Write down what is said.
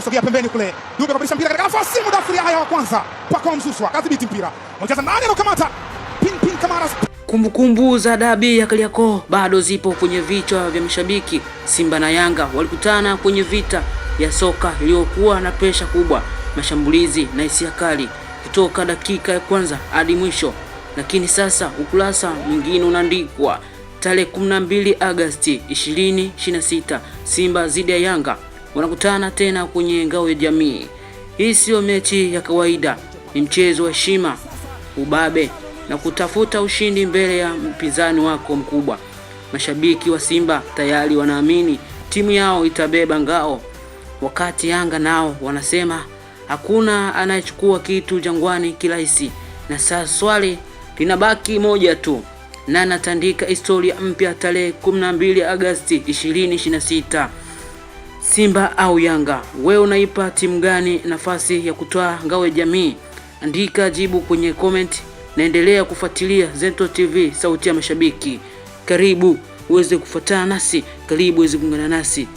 Sogea pembeni kule. Dube kabisa mpira katika nafasi Mudathiri haya wa kwanza. Pako Msuswa kadhibiti mpira. Mcheza ndani anakamata. Pin Kamara. Kumbukumbu za dabi ya Kariakoo bado zipo kwenye vichwa vya mashabiki. Simba na Yanga walikutana kwenye vita ya soka iliyokuwa na presha kubwa, mashambulizi na hisia kali kutoka dakika ya kwanza hadi mwisho. Lakini sasa ukurasa mwingine unaandikwa. Tarehe 12 Agosti 2026 Simba dhidi ya Yanga wanakutana tena kwenye ngao ya jamii. Hii sio mechi ya kawaida, ni mchezo wa heshima, ubabe na kutafuta ushindi mbele ya mpinzani wako mkubwa. Mashabiki wa Simba tayari wanaamini timu yao itabeba ngao, wakati Yanga nao wanasema hakuna anayechukua kitu Jangwani kirahisi. Na sasa swali linabaki moja tu, nani atandika historia mpya tarehe 12 Agosti 2026? Simba au Yanga? Wewe unaipa timu gani nafasi ya kutoa ngao ya jamii? Andika jibu kwenye comment. Naendelea kufuatilia Zento TV, sauti ya mashabiki. Karibu uweze kufuatana nasi, karibu uweze kuungana nasi.